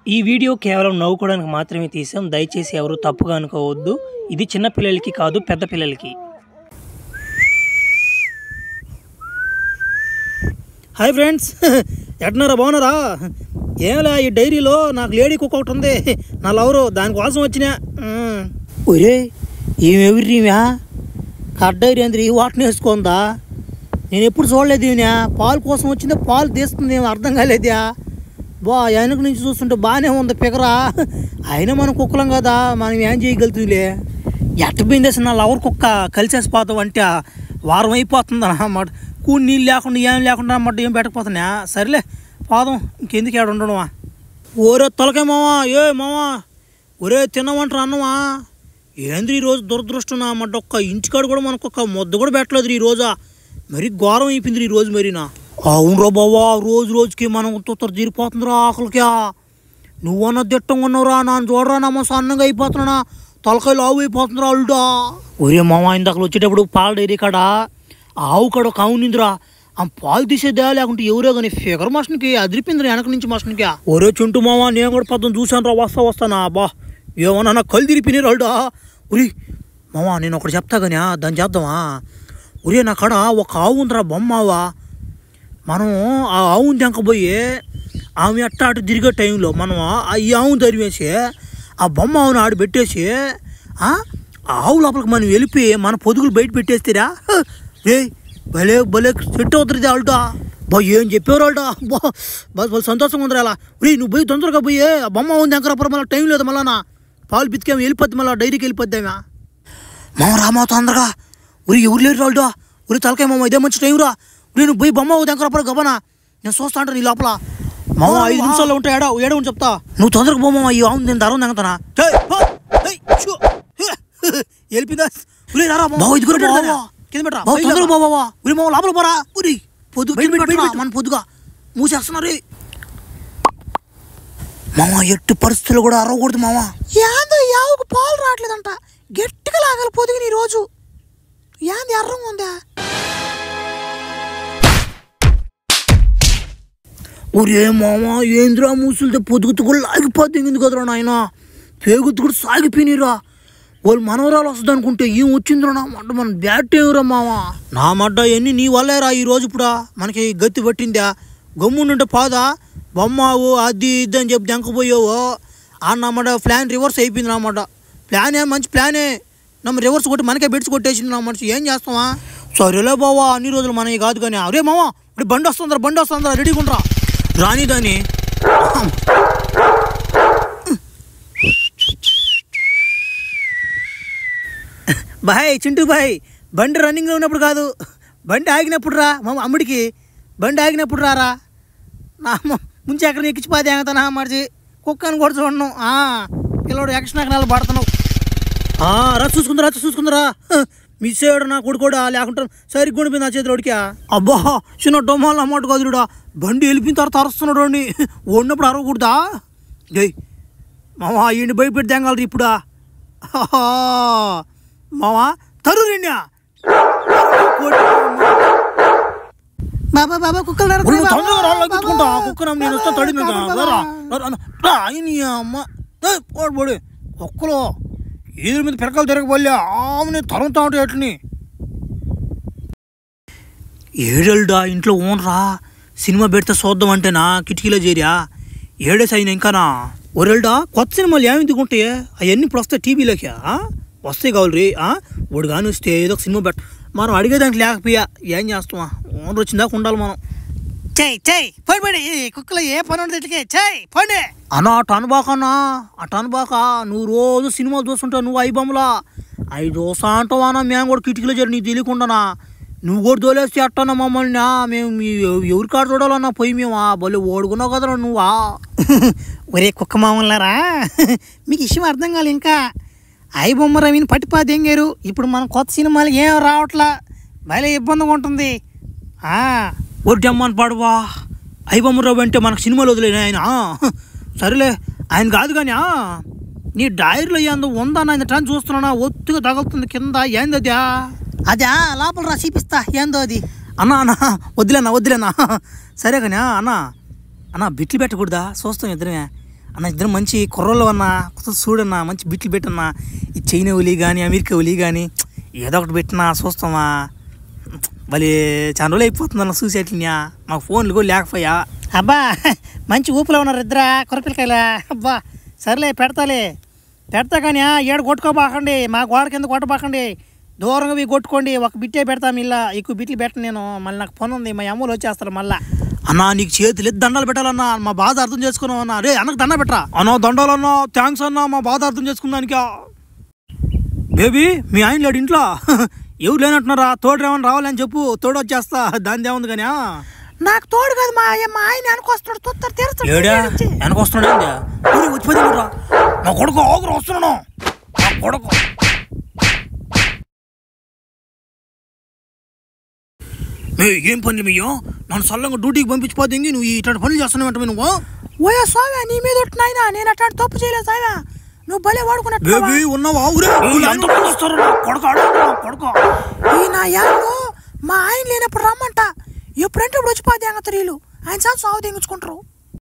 ఈ వీడియో కేవలం నవ్వుకోవడానికి మాత్రమే తీసాం. దయచేసి ఎవరు తప్పుగా అనుకోవద్దు. ఇది చిన్న పిల్లలకి కాదు, పెద్ద పిల్లలకి. హాయ్ ఫ్రెండ్స్, ఎట్నారా, బాగున్నారా? ఏమలా, ఈ డైరీలో నాకు లేడీ కుక్క ఒకటి ఉంది, నా లవరు, దానికోసం వచ్చినా. ఒరే ఏమెవరివా కడ్డైరీ అందరి వాటిని వేసుకుందా? నేను ఎప్పుడు చూడలేదు. ఈయన పాలు కోసం వచ్చిందే, పాలు తీస్తుంది, ఏమో అర్థం కాలేదా? వెనక నుంచి చూస్తుంటే బాగానే ఉంది పిగరా. అయినా మనం కుక్కలం కదా, మనం ఏం చేయగలుగుతుందిలే. ఎట్టపోయిందేసి నా లవర్ కుక్క కలిసేసిపోతావు అంటే వారం అయిపోతుంది అన్నమాట. కూడి నీళ్ళు లేకుండా ఏం లేకుండా అన్నమాట, ఏం పెట్టకపోతున్నా. సరేలే పోదాం, ఇంకెందుకు ఏడ ఉండడమా. ఓరే తొలకే మావా, ఏ మావా, ఒరే తినమంటారు అన్నమా. ఏంద్రీ ఈరోజు దురదృష్టం అన్నమాట. ఒక్క ఇంటికాడు కూడా మనకు ఒక ముద్ద కూడా పెట్టలేదు ఈరోజు. మరీ ఘోరం అయిపోయింది ఈరోజు. మరీనా అవునరా బావా, రోజు రోజుకి మనం తొత్తర తీరిపోతుందిరా ఆకలికా. నువ్వన్నా దిట్టంగా ఉన్నావురా, నన్ను చూడరా, నమ్మ సన్నగా అయిపోతున్నా, తలకాయ లావు అయిపోతుందిరా అల్లుడా. ఒరే మామ, ఇందాక వచ్చేటప్పుడు పాల డైరీ కాడ ఆవు కాడ ఒక ఆవు నిందిరా. ఆ పాలు తీసేదా లేకుంటే ఎవరో కానీ ఫిగర్ మషన్కి అదిరిపోయిందిరా వెనక నుంచి మషన్కి. ఒరే చుంటు మామ, నేను కూడా పద్దం చూశాను రా, వస్తానా బా. ఏమన్నా నాకు కళ్ళు తిరిపినారు అల్లుడా. ఒరి మామ, నేను ఒకటి చెప్తా కానీ దాన్ని చేద్దామా? ఒరే నా కాడ ఒక ఆవు ఉందిరా, బొమ్మావా. మనం ఆ ఆవుని తెంకపోయి ఆమె అట్ట అటు తిరిగే టైంలో మనం ఈ ఆవును తరివేసి ఆ బొమ్మ ఆవును ఆడు పెట్టేసి ఆవు లోపలికి మనం వెళ్ళిపోయి మన పొదుగులు బయట పెట్టేస్తారా? రే భలే భలే సెట్ అవుతుంది ఆల్టా. ఏం చెప్పారు ఆల్టా, బస్ సంతోషంగా ఉందిరా. అలా నువ్వు పోయి తొందరగా పోయి ఆ బొమ్మ ఆవుని తెంకరాపర, మళ్ళీ టైం లేదు, మళ్ళా పాలు పితికేమో వెళ్ళిపోద్ది, మళ్ళీ డైరీకి వెళ్ళిపోద్దామా. మామ రామా తొందరగా. ఎవరు లేరు ఆల్టా. తలకాయ మామ, ఇదే మంచి టైం రా. నేను పోయి బొమ్మ దగ్గర గబనా, నేను చూస్తా అంటాను నీ లోపల. మామ 5 నిమిషాల్లో ఉంటా, ఏడవని చెప్తా. నువ్వు తొందరగా పోమా, ఈ ఆవు నేను ధరం తెంగతానా. వెళ్ళిపోయిందా? తొందరగా బావా, ఉరి మామ లోపల పోరా. ఉరి పొద్దు మన పొద్దుగా మూసేస్తున్నారు మామ. ఎట్టి పరిస్థితులు కూడా అరవకూడదు మామ. ఏందో ఈ ఆవుకు పాలు రావట్లేదంట, గట్టిగా లాగాలి పొద్దుగా ఈ రోజు. ఏంది ఎర్రంగా ఉందా? ఒరే మామ, ఏంద్రా మూసులతో పొదుగుతు కూడా లాగిపోతుంది కదరా నాయన. పేగుతు కూడా సాగిపోయినరా. వాళ్ళు మనవరాలు వస్తుంది అనుకుంటే ఏం వచ్చిందిరా నా మడ్డ, మన బ్యాట్ ఏమిరా మామ. నా మడ్డ ఎన్ని నీ వల్లేరా ఈరోజు ఇప్పుడు మనకి గత్తి పట్టిందా. గమ్ముంటే పాదా బొమ్మావు అది ఇది అని చెప్పి దెంకపోయావు అన్నమాట. ప్లాన్ రివర్స్ అయిపోయింది నామాట. ప్లాన్ మంచి ప్లానే, నమ్మ రివర్స్ కొట్టి మనకే బెడ్స్ కొట్టేసింది నా మనిషి. ఏం చేస్తావా? సరేలే బావా, అన్ని రోజులు మనకి కాదు కానీ. అరే మామ, ఇప్పుడు బండి వస్తుందిరా, రెడీగా ఉండరా. రాని దాని బాయ్ చింటూ బాయ్, బండి రన్నింగ్లో ఉన్నప్పుడు కాదు, బండి ఆగినప్పుడు రా. మా అమ్ముడికి బండి ఆగినప్పుడు రారా. నా ముంచి ఎక్కడ ఎక్కించిపోతే ఏమవుతానా మరిచి. కుక్కని కూడా చూడను, పిల్లడు ఎక్స్ట్రా పడుతున్నావు. రా చూసుకుందరా. మిస్ అయ్యాడు నా కొడుకు కూడా, లేకుంటే సరిగ్గా ఉండిపోయింది నా చేతిలోడికా. అబ్బా చిన్న డొమ్మాలు అమ్మట కదురుడా. బండి వెళ్ళిపోయిన తర్వాత అరుస్తున్నాడు వాడిని. ఓడినప్పుడు అరవకూడదా? జై మామా, ఈయన భయపెట్టి తెంగాలి ఇప్పుడా. మామా తరు రెండా బాబా కుక్కలు తొందరగా కుక్కను నేను వస్తా. తడి అమ్మ పోడు కుక్కలు ఎదురు మీద పిరకలు తిరగబోలే ఆమెని తరుగుతా ఉంటాయి అట్లని. ఏడల్డా ఇంట్లో ఓనరా, సినిమా పెడితే చూద్దాం అంటేనా కిటికీలో చేరా. ఏడేసి అయినా ఇంకానా. ఒరేల్డా కొత్త సినిమాలు ఏమి దిగుంటాయి అవన్నీ ఇప్పుడు వస్తాయి టీవీలోకి. వస్తాయి కావాలి రీ. వాడు కానీ వస్తే ఏదో ఒక సినిమా మనం అడిగేదానికి లేకపోయా. ఏం చేస్తామా, ఓనర్ వచ్చిందాక ఉండాలి మనం. చెయ్ పోయి కుక్కలో ఏ పని ఉండదు చెయ్ పోండి అన్న. అటు అనుబాక నువ్వు రోజు సినిమాలు చూస్తుంటావు. నువ్వు బొమ్మలా అవి చూస్తా అంటావా? మేము కూడా కిటికీలో చేరి నీకు తెలియకుండానా. నువ్వు కూడా తోలేస్తే అట్టన్నా మమ్మల్ని. మేము ఎవరి కాడ చూడాలన్నా పోయి మేము భలే ఓడుకున్నావు కదరా నువ్వా. ఒరే కుక్క మామూలారా, మీకు విషయం అర్థం కాదు ఇంకా. బొమ్మ రవిని పట్టిపా దెంగారు. ఇప్పుడు మన కొత్త సినిమాలు ఏం రావట్లా, భలే ఇబ్బందిగా ఉంటుంది. ఒడ్డమ్మని పాడువా. బొమ్మ రవి అంటే మనకు సినిమాలు వదిలేని ఆయన. సరేలే ఆయన కాదు కానీ నీ డైరీలో ఏందో ఉందా ఆయన టైం చూస్తున్నా. ఒత్తుగా తగులుతుంది కింద. ఏంది అదే లోపల రా చూపిస్తా ఏందో అది. అన్నా వద్దులేనా. సరే కానీ అన్నా బిట్లు పెట్టకూడదా? చూస్తాం ఇద్దరమే. అన్న ఇద్దరు మంచి కుర్రోళ్ళు అన్న చూడన్నా మంచి బిట్లు పెట్టన్నా ఈ చైనా ఒలి కానీ అమెరికా ఒలి కానీ ఏదో ఒకటి పెట్టినా చూస్తామా భలే చాలా రోజులు అయిపోతుందన్న చూసేట్లనియా మాకు ఫోన్లు కూడా లేకపోయా అబ్బా మంచి ఊపులో ఉన్నారు ఇద్దరా కుర్రపిల్లకాయలా అబ్బా సర్లే పెడతా కానీ ఏడు కొట్టుకోబాకండి మా గోడ కింద కొట్టబాకండి దూరంగా పోయి కొట్టుకోండి ఒక బిట్టే పెడతాం ఇలా ఎక్కువ బిట్లు పెట్టను నేను మళ్ళీ నాకు పని ఉంది మా అమ్మలు వచ్చేస్తారు మళ్ళా అన్నా నీకు చేతులు దండాలు పెట్టాలన్నా మా బాధ అర్థం చేసుకున్నావు అన్నా రే అన్నకు దండ పెట్టరా అన్నా దండాలన్నా థ్యాంక్స్ అన్నా మా బాధ అర్థం చేసుకున్నానికి బేబీ మీ ఆయన లేడు ఇంట్లో ఎవరు లేనట్టున్నారా తోడు ఏమన్నా రావాలని చెప్పు తోడు వచ్చేస్తా దాని ఏముంది కానీ నాకు తోడు కాదు మా ఆయన వెనకొస్తున్నాడు తొత్తరు తీరుస్తాడు వెనకొస్తున్నాడు వచ్చిపోయింది నా కొడుకు ఆగురు వస్తున్నాను నా కొడుకు ఏం పనులు మీయో నన్ను సల్లంగా డ్యూటీకి పంపించిపోతే నువ్వు ఇట్లాంటి పనులు చేస్తున్నావంట నువ్వు ఓయా స్వామి నీ మీద నాయనా నేను అట్లాంటి తప్పు చేయలేదు సాయా నువ్వు భలే వాడుకున్నట్టు ఉన్నావా ఈ నా యాళ్ళు మా ఆయన లేనప్పుడు రమ్మంట ఎప్పుడంటే ఇప్పుడు వచ్చిపోతే అంగ తిరిగిలు ఆయన సార్ సాగు తెంగించుకుంటారు